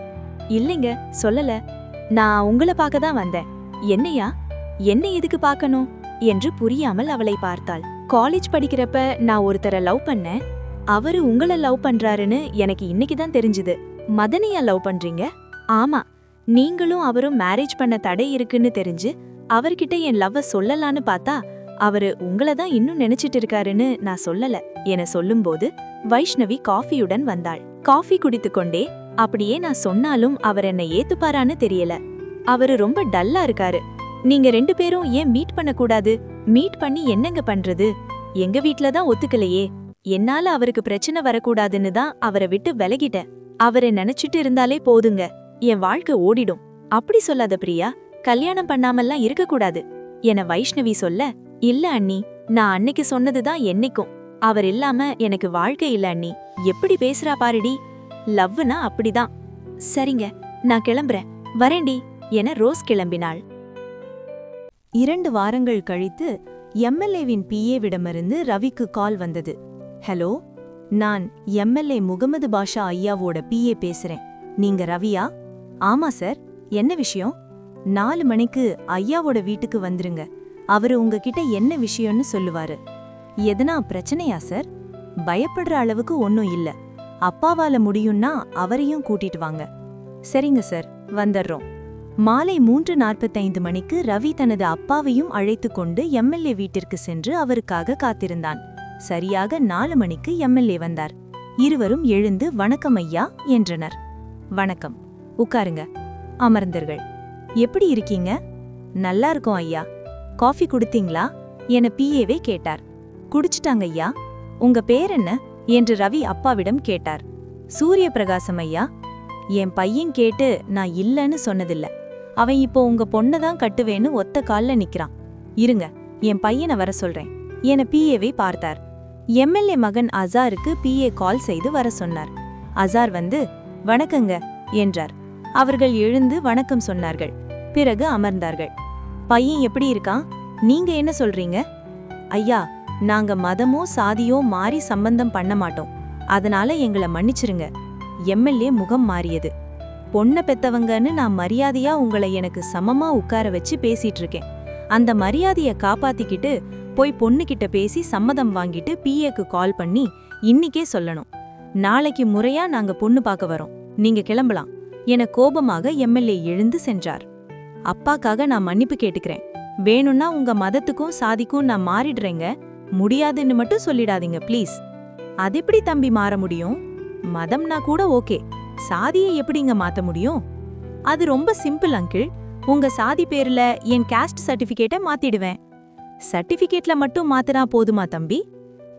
D: இல்லைங்க, சொல்லல. நான் உங்களை பார்க்க தான் வந்தேன். என்னையா? என்ன எதுக்கு பார்க்கணும் என்று புரியாமல் அவளை பார்த்தாள். காலேஜ் படிக்கிறப்ப நான் ஒருத்தரை லவ் பண்ணேன், அவரு உங்களை லவ் பண்றாருன்னு எனக்கு இன்னைக்கு தான் தெரிஞ்சுது. மதனையா லவ் பண்றீங்க? ஆமா, நீங்களும் அவரும் மேரேஜ் பண்ண தடை இருக்குன்னு தெரிஞ்சு அவர்கிட்ட என் லவ்வ சொல்லலான்னு பார்த்தா அவரு உங்களை தான் இன்னும் நினைச்சிட்டு இருக்காருன்னு நான் சொல்லல என சொல்லும்போது வைஷ்ணவி காஃபியுடன் வந்தாள். காஃபி குடித்துக்கொண்டே, அப்படியே நான் சொன்னாலும் அவர் என்னை ஏத்துப்பாரான்னு தெரியல, அவரு ரொம்ப டல்லா இருக்காரு. நீங்க 2 பேரும் ஏன் மீட் பண்ண கூடாது? மீட் பண்ணி என்னங்க பண்றது? எங்க வீட்ல தான் ஒத்துக்கலையே, என்னால அவருக்கு பிரச்சனை வரக்கூடாதுன்னு தான் அவரை விட்டு விலகிட்டேன். அவரை நினைச்சிட்டு இருந்தாலே போதுங்க, என் வாழ்க்கை ஓடிடும். அப்படி சொல்லாத பிரியா, கல்யாணம் பண்ணாமல்லாம் இருக்கக்கூடாது என வைஷ்ணவி சொல்ல, இல்ல அண்ணி, நான் அன்னைக்கு சொன்னதுதான் என்னைக்கும். அவர் இல்லாம எனக்கு வாழ்க்கை இல்ல அண்ணி. எப்படி பேசுறா பாருடி, லவ்னா அப்படிதான். சரிங்க, நான் கிளம்புறேன், வரேன்டி என ரோஸ் கிளம்பினாள்.
C: 2 வாரங்கள் கழித்து எம்எல்ஏவின் பிஏவிடமிருந்து ரவிக்கு கால் வந்தது. ஹலோ, நான் எம்எல்ஏ முகமது பாஷா ஐயாவோட பிஏ பேசுறேன். நீங்க ரவியா? ஆமா சார், என்ன விஷயம்? 4 மணிக்கு ஐயாவோட வீட்டுக்கு வந்துருங்க, அவரு உங்ககிட்ட என்ன விஷயம்னு சொல்லுவாரு. எதனா பிரச்சனையா சார்? பயப்படுற அளவுக்கு ஒன்னும் இல்ல, அப்பாவால முடியும்னா அவரையும் கூட்டிட்டு வாங்க. சரிங்க சார், வந்துடுறோம். மாலை 3:45 மணிக்கு ரவி தனது அப்பாவையும் அழைத்து கொண்டு எம்எல்ஏ வீட்டிற்கு சென்று அவருக்காக காத்திருந்தான். சரியாக 4 மணிக்கு எம்எல்ஏ வந்தார். இருவரும் எழுந்து வணக்கம் ஐயா என்றனர். வணக்கம், உட்காருங்க, அமர்ந்தர்கள். எப்படி இருக்கீங்க? நல்லா இருக்கோம் ஐயா. காஃபி குடுத்தீங்களா என பிஏவே கேட்டார். குடிச்சிட்டாங்க ஐயா. உங்க பேர் என்ன என்று ரவி அப்பாவிடம் கேட்டார். சூரிய பிரகாசம் ஐயா. என் பையன் கேட்டு நான் இல்லன்னு சொன்னதில்ல, அவன் இப்போ உங்க பொண்ணதான் கட்டுவேன்னு ஒத்த கால்ல நிக்கிறான். இருங்க, என் பையனை வர சொல்றேன் என பிஏவை பார்த்தார். எம்எல்ஏ மகன் அசாருக்கு பிஏ கால் செய்து வர சொன்னார். அசார் வந்து வணக்கங்க என்றார். அவர்கள் எழுந்து வணக்கம் சொன்னார்கள். பிறகு அமர்ந்தார்கள். பையன் எப்படி இருக்கான்? நீங்க என்ன சொல்றீங்க? ஐயா, நாங்க மதமோ சாதியோ மாறி சம்பந்தம் பண்ண மாட்டோம், அதனால எங்களை மன்னிச்சிருங்க. எம்எல்ஏ முகம் மாறியது. பொண்ண பெத்தவங்கன்னு நான் மரியாதையா உங்களை எனக்கு சமமா உட்கார வச்சு பேசிட்டு இருக்கேன். அந்த மரியாதைய காப்பாத்திக்கிட்டு போய் பொண்ணுகிட்ட பேசி சம்மதம் வாங்கிட்டு பிஏக்கு கால் பண்ணி இன்னிக்கே சொல்லணும். நாளைக்கு முறையா நாங்க பொண்ணு பார்க்க வரோம், நீங்க கிளம்பலாம் என கோபமாக எம்எல்ஏ எழுந்து சென்றார். அப்பாக்காக நான் மன்னிப்பு கேட்டுக்கிறேன், வேணும்னா உங்க மதத்துக்கும் சாதிக்கும் நான் மாறிடுறேங்க, முடியாதுன்னு மட்டும் சொல்லிடாதீங்க ப்ளீஸ். அதெப்படி தம்பி மாற முடியும்? மதம்னா கூட ஓகே, சாதியை எப்படிங்க மாத்த முடியும்? அது ரொம்ப சிம்பிள் அங்கிள், உங்க சாதி பேர்ல என் காஸ்ட் சர்டிபிகேட்டை மாத்திடுவேன். சர்டிபிகேட்ல மட்டும் மாத்தினா போதுமா தம்பி?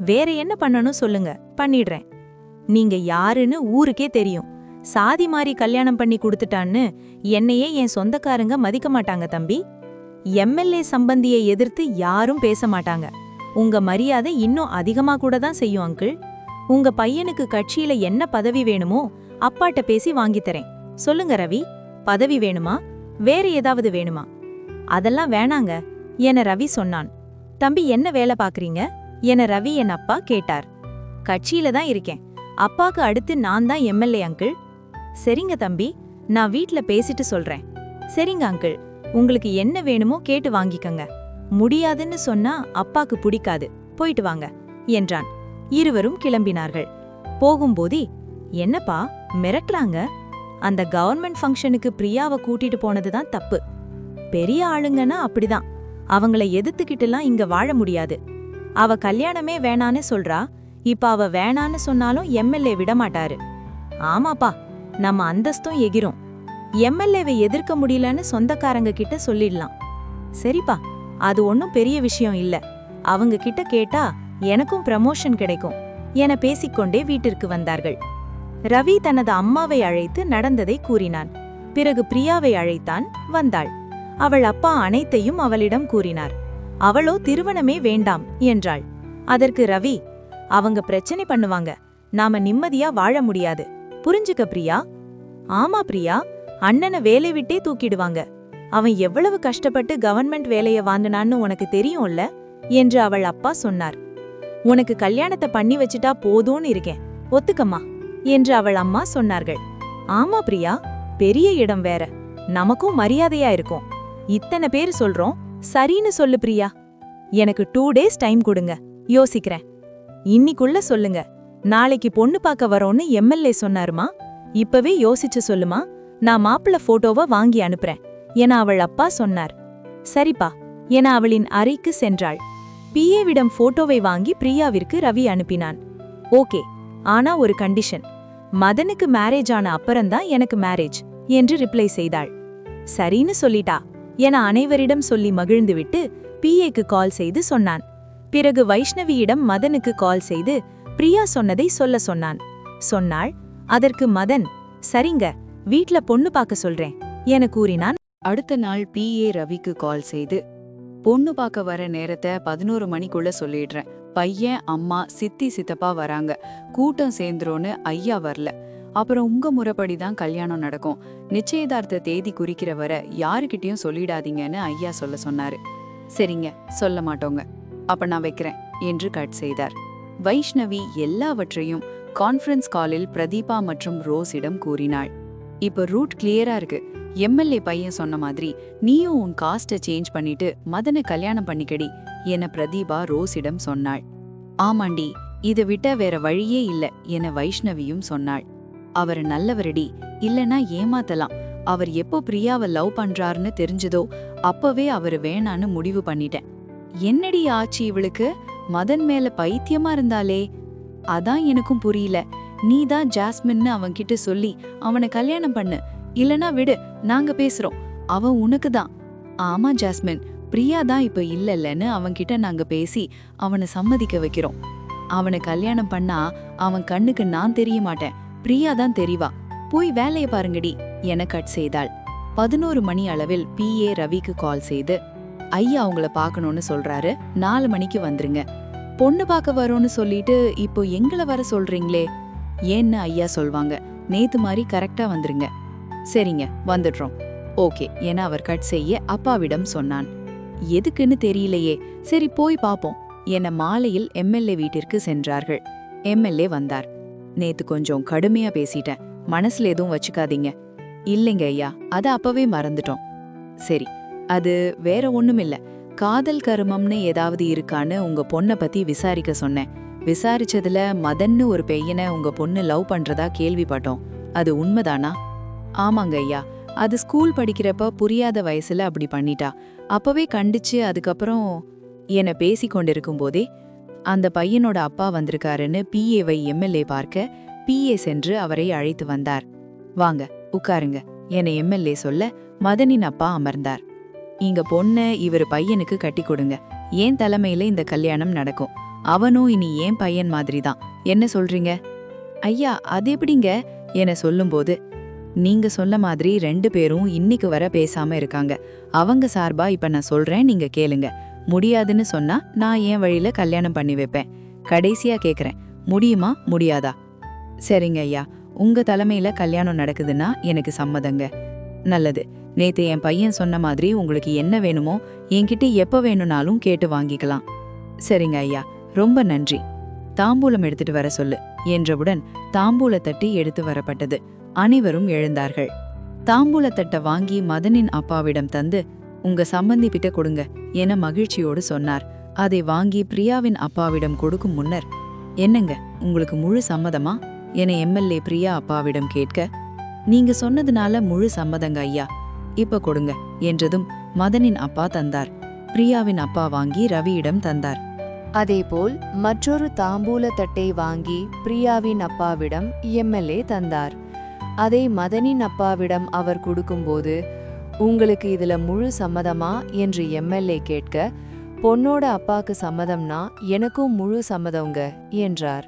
C: வேற என்ன பண்ணணும் சொல்லுங்க, பண்ணிடுறேன். நீங்க யாருன்னு ஊருக்கே தெரியும், சாதி மாறி கல்யாணம் பண்ணி கொடுத்துட்டான்னு என்னையே என் சொந்தக்காரங்க மதிக்க மாட்டாங்க தம்பி. எம்எல்ஏ சம்பந்தியை எதிர்த்து யாரும் பேச மாட்டாங்க. உங்க மரியாதை இன்னும் அதிகமா கூட தான் செய்யும் அங்கிள். உங்க பையனுக்கு கட்சியில என்ன பதவி வேணுமோ அப்பாட்ட பேசி வாங்கித்தரேன். சொல்லுங்க ரவி, பதவி வேணுமா, வேற ஏதாவது வேணுமா? அதெல்லாம் வேணாங்க என ரவி சொன்னான். தம்பி என்ன வேலை பாக்குறீங்க என ரவி என் அப்பா கேட்டார். கட்சியில தான் இருக்கேன், அப்பாக்கு அடுத்து நான் தான் எம்எல்ஏ அங்கிள். சரிங்க தம்பி, நான் வீட்ல பேசிட்டு சொல்றேன். சரிங்க அங்கிள், உங்களுக்கு என்ன வேணுமோ கேட்டு வாங்கிக்கங்க. முடியாதுன்னு சொன்னா அப்பாக்கு பிடிக்காது, போயிட்டு வாங்க என்றான். இருவரும் கிளம்பினார்கள். போகும்போது, என்னப்பா மிரட்டுறாங்க? அந்த கவர்மெண்ட் ஃபங்க்ஷனுக்கு பிரியாவை கூட்டிட்டு போனதுதான் தப்பு. பெரிய ஆளுங்கன்னா அப்படிதான், அவங்கள எதிர்த்துக்கிட்டுலாம் இங்க வாழ முடியாது.
D: அவ கல்யாணமே வேணான்னு சொல்றா. இப்ப அவ வேணான்னு சொன்னாலும் எம்எல்ஏ விடமாட்டாரு. ஆமாப்பா, நம்ம அந்தஸ்தும் எகிரும். எம்எல்ஏவை எதிர்க்க முடியலன்னு சொந்தக்காரங்க கிட்ட சொல்லிடலாம். சரிப்பா, அது ஒன்னும் பெரிய விஷயம் இல்ல. அவங்க கிட்ட கேட்டா எனக்கும் ப்ரமோஷன் கிடைக்கும் என பேசிக்கொண்டே வீட்டிற்கு வந்தார்கள். ரவி தனது அம்மாவை அழைத்து நடந்ததை கூறினான். பிறகு பிரியாவை அழைத்தான். வந்தாள். அவள் அப்பா அனைத்தையும் அவளிடம் கூறினார். அவளோ திருமணமே வேண்டாம் என்றாள். அதற்கு ரவி, அவங்க பிரச்சனை பண்ணுவாங்க, நாம நிம்மதியா வாழ முடியாது, புரிஞ்சுக்க பிரியா. ஆமா பிரியா, அண்ணனை வேலை விட்டே தூக்கிடுவாங்க. அவன் எவ்வளவு கஷ்டப்பட்டு கவர்மெண்ட் வேலைய வாங்கினான்னு உனக்கு தெரியும்ல என்று அவள் அப்பா சொன்னார். உனக்கு கல்யாணத்தை பண்ணி வச்சுட்டா போதும்னு இருக்கேன், ஒத்துக்கம்மா என்று அவள் அம்மா சொன்னார்கள். ஆமா பிரியா, பெரிய இடம் வேற, நமக்கும் மரியாதையா இருக்கும். இத்தனை பேர் சொல்றோம், சரின்னு சொல்லு பிரியா. எனக்கு 2 days டைம் கொடுங்க, யோசிக்கிறேன். இன்னிக்குள்ள சொல்லுங்க. நாளைக்கு பொண்ணு பார்க்க வரோன்னு எம்எல்ஏ சொன்னாருமா, இப்பவே யோசிச்சு சொல்லுமா. நான் மாப்பிள்ள போட்டோவை வாங்கி அனுப்புறேன் என அவள் அப்பா சொன்னார். சரிப்பா என அவளின் அறைக்கு சென்றாள். பிஏவிடம் போட்டோவை வாங்கி பிரியாவிற்கு ரவி அனுப்பினான். ஓகே, ஆனா ஒரு கண்டிஷன், மதனுக்கு மேரேஜ் ஆன அப்புறம்தான் எனக்கு மேரேஜ் என்று ரிப்ளை செய்தாள். சரின்னு சொல்லிட்டா என அனைவரிடம் சொல்லி மகிழ்ந்துவிட்டு பிஏக்கு கால் செய்து சொன்னான். பிறகு வைஷ்ணவியிடம் மதனுக்கு கால் செய்து பிரியா சொன்னதை சொல்ல சொன்னாள். அதற்கு மதன், சரிங்க, வீட்ல பொண்ணு பார்க்க சொல்றேன் என கூறினான்.
E: அடுத்த நாள் பிஏ ரவிக்கு கால் செய்து, பொண்ணு பார்க்க வர நேரத்தை 11 மணிக்குள்ள சொல்லிடுறேன். பையன், அம்மா, சித்தி, சித்தப்பா வராங்க. கூட்டம் சேர்ந்துரோன்னு ஐயா வரல. அப்புறம் உங்க முறைப்படிதான் கல்யாணம் நடக்கும். நிச்சயதார்த்த தேதி குறிக்கிற வர யாருக்கிட்டையும் சொல்லிடாதீங்கன்னு ஐயா சொல்ல சொன்னாரு. சரிங்க, சொல்ல மாட்டோங்க, அப்ப நான் வைக்கிறேன் என்று கட் செய்தார். வைஷ்ணவி எல்லாவற்றையும் கான்ஃபரன்ஸ் காலில் பிரதீபா மற்றும் ரோஸிடம் கூறினாள். இப்ப ரூட் கிளியரா இருக்கு. எம்எல்ஏ பையன் சொன்ன மாதிரி நீயும் உன் காஸ்ட சேஞ்ச் பண்ணிட்டு மதனை கல்யாணம் பண்ணிக்கடி என பிரதீபா ரோஸிடம் சொன்னாள். ஆமாண்டி, இதை விட்ட வேற வழியே இல்ல என வைஷ்ணவியும் சொன்னாள். அவர் நல்லவரடி, இல்லனா ஏமாத்தலாம். அவர் எப்போ பிரியாவை லவ் பண்றாருன்னு தெரிஞ்சதோ அப்பவே அவரு வேணான்னு முடிவு பண்ணிட்டேன். என்னடி ஆச்சு இவளுக்கு? மதன் மேல பைத்தியமா இருந்தாலே. அதான் எனக்கும் புரியல. நீதான் ஜாஸ்மின்னு அவன்கிட்ட சொல்லி அவனை கல்யாணம் பண்ணு, இல்லனா விடு, நாங்க பேசுறோம், அவன் உனக்கு தான். ஆமா ஜாஸ்மின், பிரியா தான் இப்ப இல்லன்னு அவன்கிட்ட நாங்க பேசி அவனை சம்மதிக்க வைக்கிறோம். அவனை கல்யாணம் பண்ணா அவன் கண்ணுக்கு நான் தெரிய மாட்டேன், பிரியா தான் தெரிவா. போய் வேலைய பாருங்கடி என கட் செய்தாள். 11 மணி அளவில் பிஏ ரவிக்கு கால் செய்து, ஐயா அவங்கள பாக்கணும்னு சொல்றாரு, 4 மணிக்கு வந்துருங்க. பொண்ணு பார்க்க வரோன்னு சொல்லிட்டு இப்போ எங்களை வர சொல்றீங்களே ஏன்னு ஐயா சொல்வாங்க. நேத்து மாதிரி கரெக்டா வந்துருங்க. சரிங்க, வந்துடுறோம். ஓகே என அவர் கட் செய்ய அப்பாவிடம் சொன்னான். எதுக்குன்னு தெரியலையே, சரி போய் பாப்போம் என மாலையில் எம்எல்ஏ வீட்டிற்கு சென்றார்கள். எம்எல்ஏ வந்தார். நேத்து கொஞ்சம் கடுமையா பேசிட்டேன், மனசுல எதுவும் வச்சுக்காதீங்க. இல்லைங்க ஐயா, அத அப்பவே மறந்துட்டோம். சரி, அது வேற ஒண்ணுமில்ல, காதல் கருமம்னு ஏதாவது இருக்கான்னு உங்க பொண்ணை பத்தி விசாரிக்க சொன்னேன். விசாரிச்சதுல மதன்னு ஒரு பையனை உங்க பொண்ணு லவ் பண்றதா கேள்விப்பட்டோம். அது உண்மைதானா? ஆமாங்க ஐயா, அது ஸ்கூல் படிக்கிறப்ப புரியாத வயசுல அப்படி பண்ணிட்டா. அப்பவே கண்டிச்சு அதுக்கப்புறம் என பேசி கொண்டிருக்கும் போதே அந்த பையனோட அப்பா வந்திருக்காருன்னு பிஏவை எம்எல்ஏ பார்க்க பிஏ சென்று அவரை அழைத்து வந்தார். வாங்க உட்காருங்க என எம்எல்ஏ சொல்ல மதனின் அப்பா அமர்ந்தார். இங்க பொண்ண இவர் பையனுக்கு கட்டி கொடுங்க. ஏன் தலைமையில இந்த கல்யாணம் நடக்கும். அவனும் இனி ஏன் பையன் மாதிரி தான். என்ன சொல்றீங்க? ஐயா, அது எப்படிங்க என சொல்லும்போது, நீங்க சொல்ல மாதிரி 2 பேரும் இன்னைக்கு வர பேசாம இருக்காங்க. அவங்க சார்பா இப்ப நான் சொல்றேன், நீங்க கேளுங்க. முடியாதுன்னு சொன்னா நான் என் வழியில கல்யாணம் பண்ணி வைப்பேன். கடைசியா கேக்குறேன், முடியுமா முடியாதா? சரிங்க ஐயா, உங்க தலைமையில கல்யாணம் நடக்குதுன்னா எனக்கு சம்மதங்க. நல்லது. நேத்து என் பையன் சொன்ன மாதிரி உங்களுக்கு என்ன வேணுமோ என்கிட்ட எப்ப வேணும்னாலும் கேட்டு வாங்கிக்கலாம். சரிங்க ஐயா, ரொம்ப நன்றி. தாம்பூலம் எடுத்துட்டு வர சொல்லு என்றவுடன் தாம்பூலத்தட்டு எடுத்து வரப்பட்டது. அனைவரும் எழுந்தார்கள். தாம்பூலத்தட்டை வாங்கி மதனின் அப்பாவிடம் தந்து, உங்க சம்பந்தி கிட்ட கொடுங்க என மகிழ்ச்சியோடு சொன்னார். அதை வாங்கி பிரியாவின் அப்பாவிடம் கொடுக்கும் முன்னர், என்னங்க உங்களுக்கு முழு சம்மதமா என எம்எல்ஏ பிரியா அப்பாவிடம் கேட்க, நீங்க சொன்னதுனால முழு சம்மதங்க ஐயா, இப்ப கொடுங்க என்றதும் மதனின் அப்பா தந்தார். பிரியாவின் அப்பா வாங்கி ரவியிடம் தந்தார்.
F: அதேபோல் மற்றொரு தாம்பூல தட்டை வாங்கி பிரியாவின் அப்பாவிடம் எம்எல்ஏ தந்தார். அதை மதனின் அப்பாவிடம் அவர் கொடுக்கும்போது, உங்களுக்கு இதுல முழு சம்மதமா என்று எம்எல்ஏ கேட்க, பொண்ணோட அப்பாக்கு சம்மதம்னா எனக்கும் முழு சம்மதங்க என்றார்.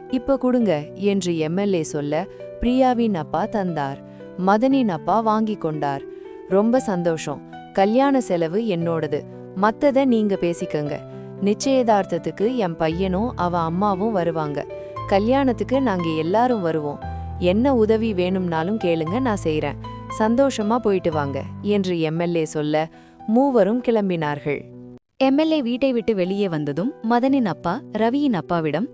F: இப்ப கொடுங்க என்று எம்எல்ஏ சொல்ல பிரியாவின் அப்பா தந்தார். மதனின் அப்பா வாங்கி கொண்டார். ரொம்ப சந்தோஷம், கல்யாண செலவு என்னோடது, மத்தத நீங்க பேசிக்கங்க. நிச்சயதார்த்தத்துக்கு என் பையனும் அவ அம்மாவும் வருவாங்க. கல்யாணத்துக்கு நாங்க எல்லாரும் வருவோம். என்ன உதவி வேணும்னாலும் கேளுங்க, நான் செய்றேன். சந்தோஷமா போயிட்டு வாங்க என்று எம்எல்ஏ சொல்ல மூவரும் கிளம்பினார்கள்.
D: எம்எல்ஏ வீட்டை விட்டு வெளியே வந்ததும் மதனின் அப்பா ரவியின் அப்பாவிடம்,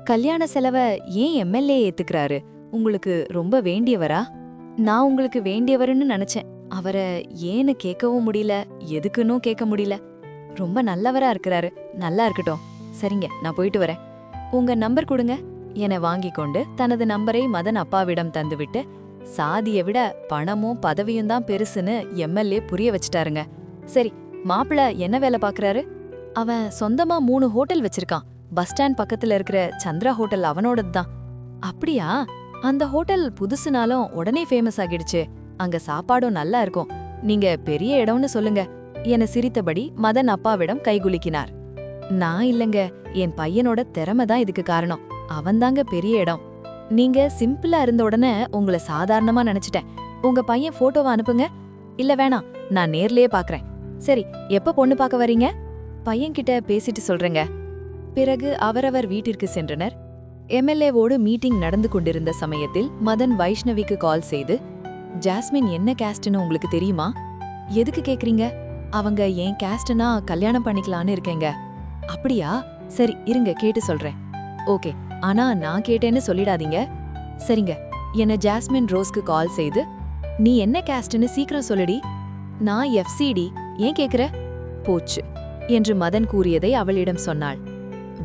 D: கல்யாண செலவை ஏன் எம்எல்ஏ ஏத்துக்கிறாரு? உங்களுக்கு ரொம்ப வேண்டியவரா? நான் உங்களுக்கு வேண்டியவருன்னு நினைச்சேன். அவரை ஏன்னு கேட்கவும் முடியல, எதுக்குன்னும் கேட்க முடியல. ரொம்ப நல்லவரா இருக்கிறாரு. நல்லா இருக்கட்டும். சரிங்க, நான் போயிட்டு வரேன். உங்க நம்பர் கொடுங்க என வாங்கி கொண்டு தனது நம்பரை மதன் அப்பாவிடம் தந்துவிட்டு, சாதியை விட பணமும் பதவியும் தான் பெருசுன்னு எம்எல்ஏ புரிய வச்சுட்டாருங்க. சரி, மாப்பிள்ள என்ன வேலை பாக்குறாரு? அவன் சொந்தமா 3 ஹோட்டல் வச்சிருக்கான். பஸ் ஸ்டாண்ட் பக்கத்துல இருக்கிற சந்திரா ஹோட்டல் அவனோடது தான். அப்படியா? அந்த ஹோட்டல் புதுசுனாலும் உடனே ஃபேமஸ் ஆகிடுச்சு. அங்க சாப்பாடும் நல்லா இருக்கும். நீங்க பெரிய இடம்னு சொல்லுங்க என சிரித்தபடி மதன் அப்பாவிடம் கைகுலுக்கினார். நான் இல்லங்க, என் பையனோட திறமை தான் இதுக்கு காரணம். அவன்தாங்க பெரிய இடம். நீங்க சிம்பிளா இருந்த உடனே உங்களை சாதாரணமா நினைச்சிட்டேன். உங்க பையன் போட்டோவை அனுப்புங்க. இல்ல வேணாம், நான் நேர்லயே பாக்குறேன். சரி, எப்ப பொண்ணு பார்க்க வரீங்க? பையன்கிட்ட பேசிட்டு சொல்றேங்க. பிறகு அவரவர் வீட்டிற்கு சென்றனர். எம்எல்ஏவோடு மீட்டிங் நடந்து கொண்டிருந்த சமயத்தில் மதன் வைஷ்ணவிக்கு கால் செய்து, ஜாஸ்மின் என்ன கேஸ்ட்னு உங்களுக்கு தெரியுமா? எதுக்கு கேக்குறீங்க? அவங்க ஏன் கேஸ்ட்னா கல்யாணம் பண்ணிக்கலான்னு இருக்கேங்க. அப்படியா? சரி, இருங்க கேட்டு சொல்றேன். ஓகே, ஆனா நான் கேட்டேன்னு சொல்லிடாதீங்க. சரிங்க, என்ன ஜாஸ்மின் ரோஸ்க்கு கால் செய்து, நீ என்ன கேஸ்ட்னு சீக்கிரம் சொல்லுடி. நான் எஃப்சிடி. ஏன் கேக்குற? போச்சு என்று மதன் கூறியதை அவளிடம் சொன்னாள்.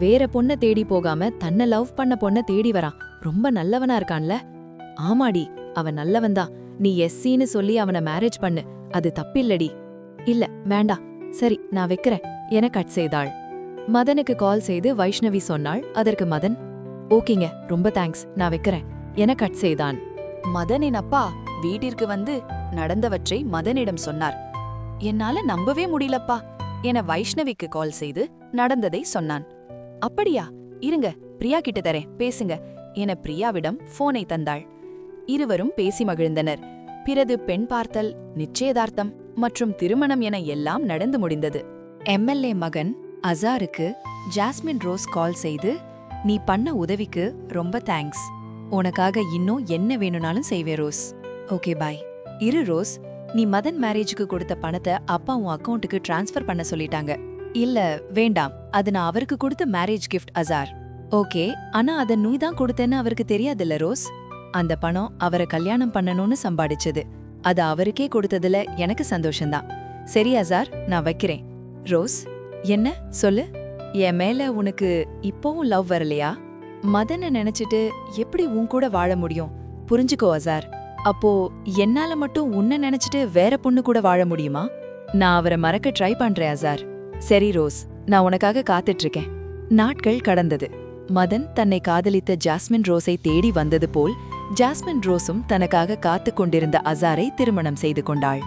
D: வேற பொண்ண தேடி போகாம தன்னை லவ் பண்ண பொண்ண தேடி வரான். ரொம்ப நல்லவனா இருக்கான்ல? ஆமாடி, அவன் நல்லவன்தான். நீ எஸ்சின்னு சொல்லி அவனை மேரேஜ் பண்ணு. அது தப்பில்லடி. இல்ல, வேண்டாம். சரி, நான் வைக்கிறேன் என கட் செய்தாள். மதனுக்கு கால் செய்து வைஷ்ணவி சொன்னாள். அதற்கு மதன், ஓகேங்க, ரொம்ப தேங்க்ஸ், நான் வைக்கிறேன் என கட் செய்தான். மதனின் அப்பா வீட்டிற்கு வந்து நடந்தவற்றை மதனிடம் சொன்னார். என்னால நம்பவே முடியலப்பா என வைஷ்ணவிக்கு கால் செய்து நடந்ததை சொன்னான். அப்படியா? இருங்க, பிரியா கிட்ட தரேன், பேசுங்க என பிரியாவிடம் போனை தந்தாள். இருவரும் பேசி மகிழ்ந்தனர். பிறகு பெண் பார்த்தல், நிச்சயதார்த்தம் மற்றும் திருமணம் என எல்லாம் நடந்து முடிந்தது. எம்எல்ஏ மகன் அசாருக்கு ஜாஸ்மின் ரோஸ் கால் செய்து, நீ பண்ண உதவிக்கு ரொம்ப தேங்க்ஸ். உனக்காக இன்னும் என்ன வேணும்னாலும் செய்வே ரோஸ். ஓகே, பாய். இரு ரோஸ், நீ மதன் மேரேஜுக்கு கொடுத்த பணத்தை அப்பா உன் அக்கவுண்ட்டுக்கு டிரான்ஸ்ஃபர் பண்ண சொல்லிட்டாங்க. இல்ல, வேண்டாம், அது நான் அவருக்கு கொடுத்த மேரேஜ் கிஃப்ட் அசார். ஓகே, ஆனா அத நீ தான் கொடுத்தேன்னு அவருக்கு தெரியாதுல்ல ரோஸ். அந்த பணம் அவரை கல்யாணம் பண்ணணும்னு சம்பாடிச்சது. அது அவருக்கே கொடுத்ததுல எனக்கு சந்தோஷம்தான். சரி அசார், நான் வைக்கிறேன். ரோஸ், என்ன சொல்லு? என் மேல உனக்கு இப்போவும் லவ் வரலையா? மதனை நினைச்சிட்டு எப்படி உன் கூட வாழ முடியும்? புரிஞ்சுக்கோ அசார். அப்போ என்னால மட்டும் உன்னை நினைச்சிட்டு வேற பொண்ணு கூட வாழ முடியுமா? நான் அவரை மறக்க ட்ரை பண்றேன் அசார். சரி ரோஸ், நான் உனக்காக காத்துட்டு இருக்கேன். நாட்கள் கடந்தது. மதன் தன்னை காதலித்த ஜாஸ்மின் ரோஸை தேடி வந்தது போல் ஜாஸ்மின் ரோஸும் தனக்காக காத்துக் கொண்டிருந்த அசாரை திருமணம் செய்து கொண்டாள்.